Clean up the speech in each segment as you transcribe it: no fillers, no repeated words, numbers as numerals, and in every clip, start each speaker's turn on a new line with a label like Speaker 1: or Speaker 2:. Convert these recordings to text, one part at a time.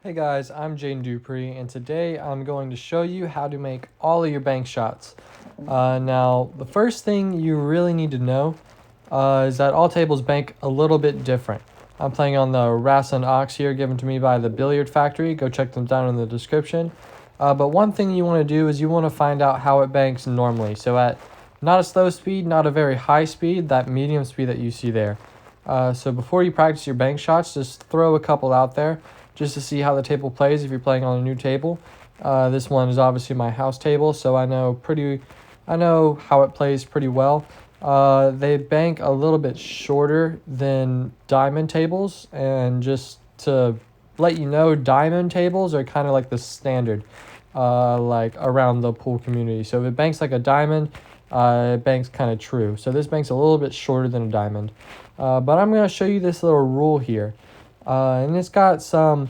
Speaker 1: Hey guys, I'm Dupree, and today I'm going to show you how to make all of your bank shots. Now, the first thing you really need to know is that all tables bank a little bit different. I'm playing on the Wrasse and Ox here, given to me by the Billiard Factory. Go check them down in the description. But one thing you want to do is you want to find out how it banks normally. So at not a slow speed, not a very high speed, that medium speed that you see there. So before you practice your bank shots, just throw a couple out there just to see how the table plays if you're playing on a new table. This one is obviously my house table, so I know how it plays pretty well. They bank a little bit shorter than diamond tables, and just to let you know, diamond tables are kind of like the standard, like around the pool community. So if it banks like a diamond, it banks kind of true. So this banks a little bit shorter than a diamond. But I'm going to show you this little rule here. And it's got some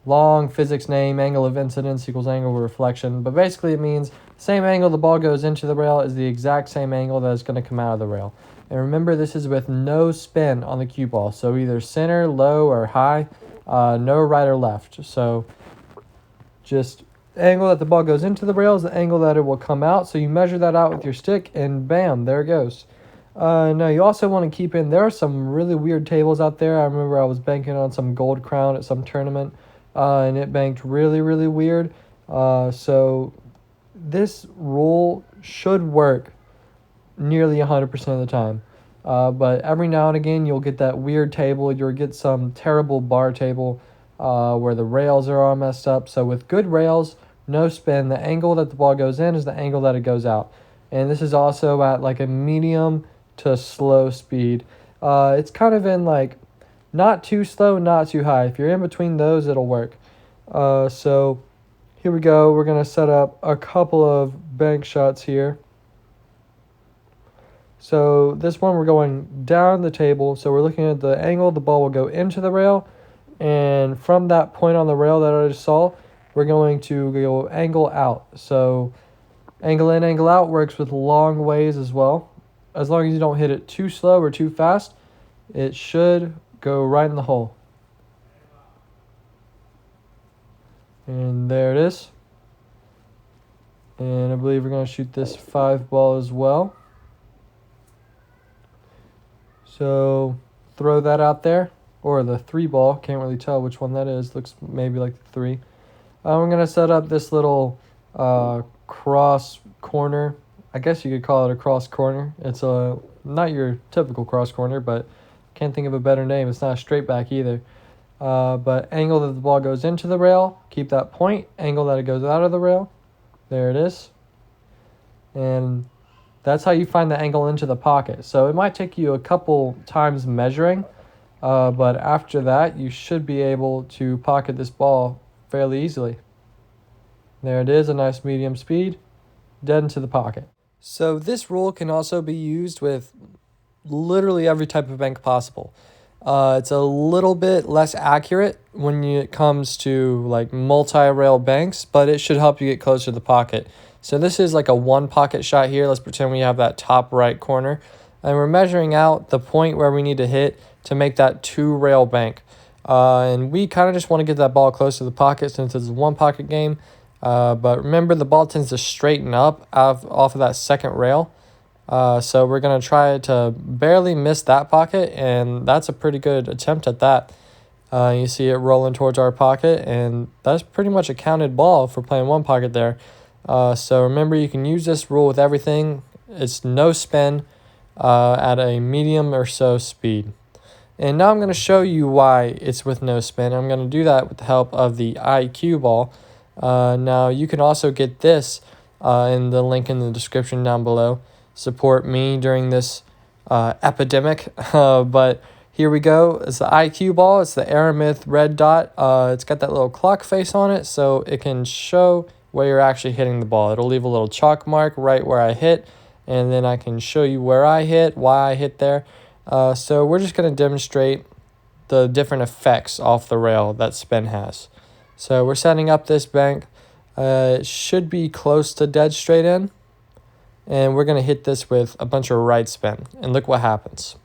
Speaker 1: long physics name, angle of incidence equals angle of reflection. But basically it means same angle the ball goes into the rail is the exact same angle that is going to come out of the rail. And remember, this is with no spin on the cue ball. So either center, low, or high, no right or left. So just angle that the ball goes into the rail is the angle that it will come out. So you measure that out with your stick, and bam, there it goes. Now you also want to keep in, there are some really weird tables out there. I remember I was banking on some gold crown at some tournament, and it banked really, really weird. So this rule should work nearly 100% of the time. But every now and again, you'll get that weird table. You'll get some terrible bar table where the rails are all messed up. So with good rails, no spin, the angle that the ball goes in is the angle that it goes out. And this is also at like a medium to slow speed. It's kind of in like not too slow, not too high. If you're in between those, it'll work. So here we go. We're going to set up a couple of bank shots here. So this one, we're going down the table. So we're looking at the angle the ball will go into the rail. And from that point on the rail that I just saw, we're going to go angle out. So angle in, angle out works with long ways as well. As long as you don't hit it too slow or too fast, it should go right in the hole. And there it is. And I believe we're going to shoot this 5 ball as well. So throw that out there. Or the 3 ball. Can't really tell which one that is. Looks maybe like the 3. I'm going to set up this little cross corner. I guess you could call it a cross corner. It's not your typical cross corner, but can't think of a better name. It's not a straight back either. But angle that the ball goes into the rail, keep that point. Angle that it goes out of the rail. There it is. And that's how you find the angle into the pocket. So it might take you a couple times measuring, but after that, you should be able to pocket this ball fairly easily. There it is, a nice medium speed, dead into the pocket. So this rule can also be used with literally every type of bank possible. It's a little bit less accurate when it comes to like multi-rail banks, but it should help you get closer to the pocket. So this is like a 1 pocket shot here. Let's pretend we have that top right corner. And we're measuring out the point where we need to hit to make that 2-rail bank. And we kind of just want to get that ball close to the pocket since it's a 1 pocket game. But remember, the ball tends to straighten up off of that second rail. So we're going to try to barely miss that pocket, and that's a pretty good attempt at that. You see it rolling towards our pocket, and that's pretty much a counted ball for playing 1 pocket there. So remember, you can use this rule with everything. It's no spin at a medium or so speed. And now I'm going to show you why it's with no spin. I'm going to do that with the help of the IQ ball. Now you can also get this in the link in the description down below. Support me during this epidemic. But here we go. It's the IQ ball. It's the Aramith red dot. It's got that little clock face on it, so it can show where you're actually hitting the ball. It'll leave a little chalk mark right where I hit, and then I can show you where I hit, why I hit there. So we're just going to demonstrate the different effects off the rail that spin has. So we're setting up this bank. It should be close to dead straight in. And we're going to hit this with a bunch of right spin. And look what happens.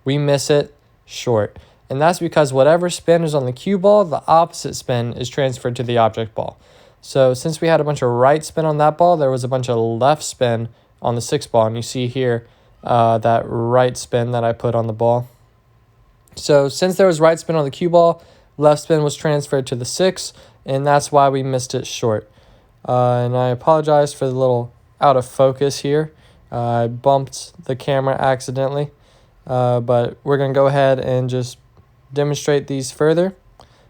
Speaker 1: We miss it short. And that's because whatever spin is on the cue ball, the opposite spin is transferred to the object ball. So since we had a bunch of right spin on that ball, there was a bunch of left spin on the 6 ball. And you see here that right spin that I put on the ball. So since there was right spin on the cue ball, left spin was transferred to the 6, and that's why we missed it short. And I apologize for the little out of focus here. I bumped the camera accidentally, but we're going to go ahead and just demonstrate these further.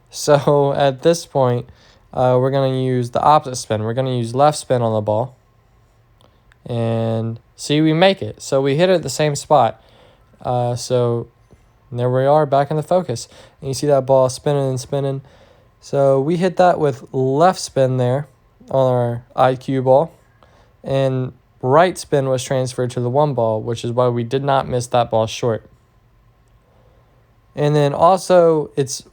Speaker 1: So at this point, we're going to use the opposite spin. We're going to use left spin on the ball. And see, we make it. So we hit it at the same spot. So there we are, back in the focus. And you see that ball spinning and spinning. So we hit that with left spin there on our IQ ball. And right spin was transferred to the 1 ball, which is why we did not miss that ball short. And then also, it's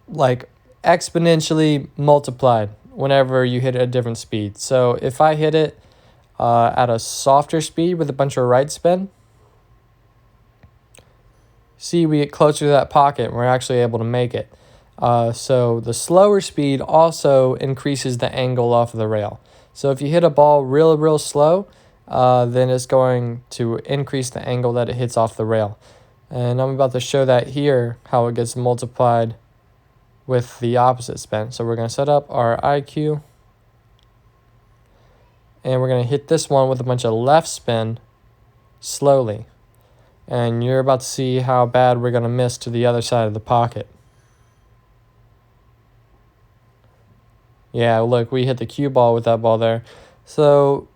Speaker 1: like exponentially multiplied whenever you hit it at a different speed. So if I hit it at a softer speed with a bunch of right spin, see, we get closer to that pocket and we're actually able to make it. So the slower speed also increases the angle off of the rail. So if you hit a ball real slow, then it's going to increase the angle that it hits off the rail. And I'm about to show that here, how it gets multiplied with the opposite spin. So we're going to set up our IQ. And we're going to hit this one with a bunch of left spin slowly. And you're about to see how bad we're going to miss to the other side of the pocket. Yeah, look, we hit the cue ball with that ball there. So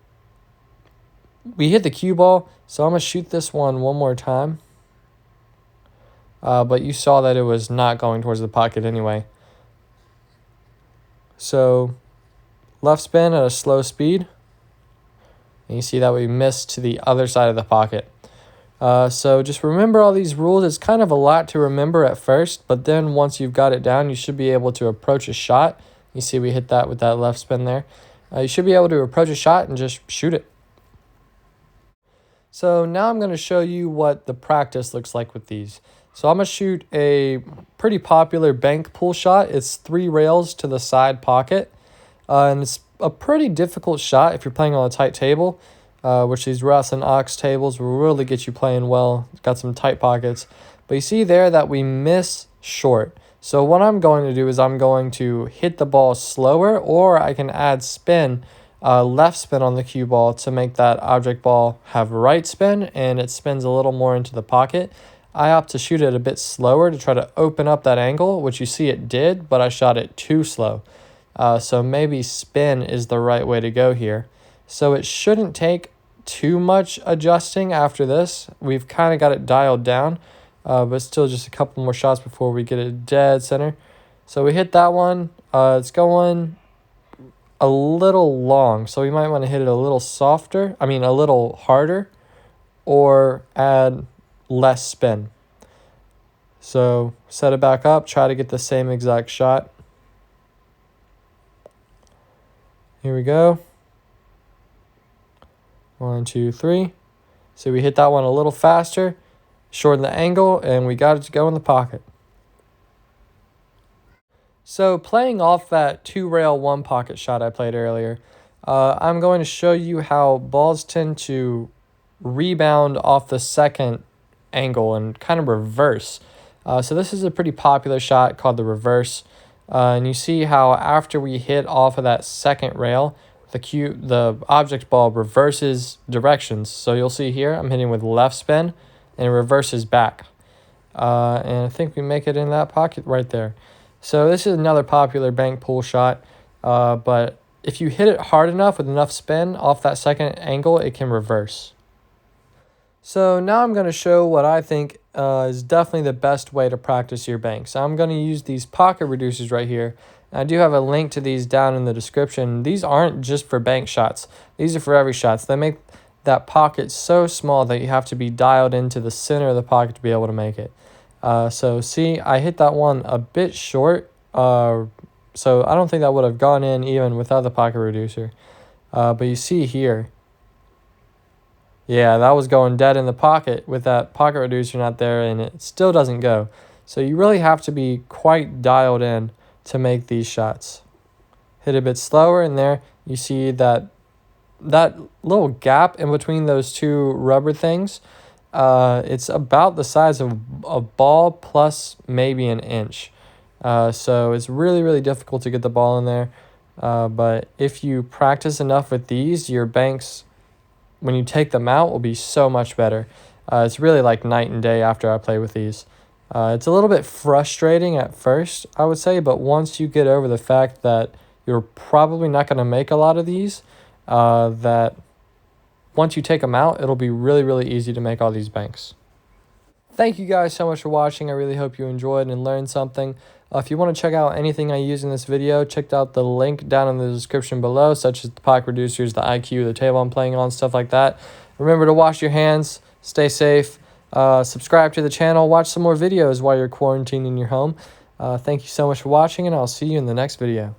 Speaker 1: we hit the cue ball. So I'm going to shoot this one more time. But you saw that it was not going towards the pocket anyway. So left spin at a slow speed. And you see that we missed to the other side of the pocket. So just remember all these rules. It's kind of a lot to remember at first, but then once you've got it down, you should be able to approach a shot. You see we hit that with that left spin there. You should be able to approach a shot and just shoot it. So now I'm going to show you what the practice looks like with these. So I'm going to shoot a pretty popular bank pull shot. It's 3 rails to the side pocket. And it's a pretty difficult shot if you're playing on a tight table, which these Russ and Ox tables will really get you playing well. It's got some tight pockets. But you see there that we miss short. So what I'm going to do is I'm going to hit the ball slower, or I can add spin, left spin on the cue ball to make that object ball have right spin, and it spins a little more into the pocket. I opt to shoot it a bit slower to try to open up that angle, which you see it did, but I shot it too slow. So maybe spin is the right way to go here. So it shouldn't take too much adjusting after this. We've kind of got it dialed down, but still just a couple more shots before we get it dead center. So we hit that one. It's going a little long, so we might want to hit it a little a little harder, or add less spin. So set it back up, try to get the same exact shot. Here we go. 1, 2, 3. So we hit that one a little faster, shorten the angle, and we got it to go in the pocket. So playing off that 2-rail 1 pocket shot I played earlier, I'm going to show you how balls tend to rebound off the second angle and kind of reverse. So this is a pretty popular shot called the reverse. And you see how after we hit off of that second rail, the object ball reverses directions. So you'll see here, I'm hitting with left spin, and it reverses back. And I think we make it in that pocket right there. So this is another popular bank pull shot. But if you hit it hard enough with enough spin off that second angle, it can reverse. So now I'm going to show what I think is definitely the best way to practice your bank. So I'm going to use these pocket reducers right here. I do have a link to these down in the description. These aren't just for bank shots. These are for every shot. They make that pocket so small that you have to be dialed into the center of the pocket to be able to make it. So see, I hit that one a bit short. So I don't think that would have gone in even without the pocket reducer. But you see here, yeah, that was going dead in the pocket with that pocket reducer not there, and it still doesn't go. So you really have to be quite dialed in to make these shots. Hit a bit slower, and there you see that little gap in between those two rubber things. It's about the size of a ball plus maybe an inch. So it's really, really difficult to get the ball in there. But if you practice enough with these, your banks, when you take them out, will be so much better. It's really like night and day after I play with these. It's a little bit frustrating at first, I would say, but once you get over the fact that you're probably not going to make a lot of these, that once you take them out, it'll be really, really easy to make all these banks. Thank you guys so much for watching. I really hope you enjoyed and learned something. If you want to check out anything I use in this video, check out the link down in the description below, such as the pocket reducers, the IQ, the table I'm playing on, stuff like that. Remember to wash your hands, stay safe, subscribe to the channel, watch some more videos while you're quarantining your home. Thank you so much for watching, and I'll see you in the next video.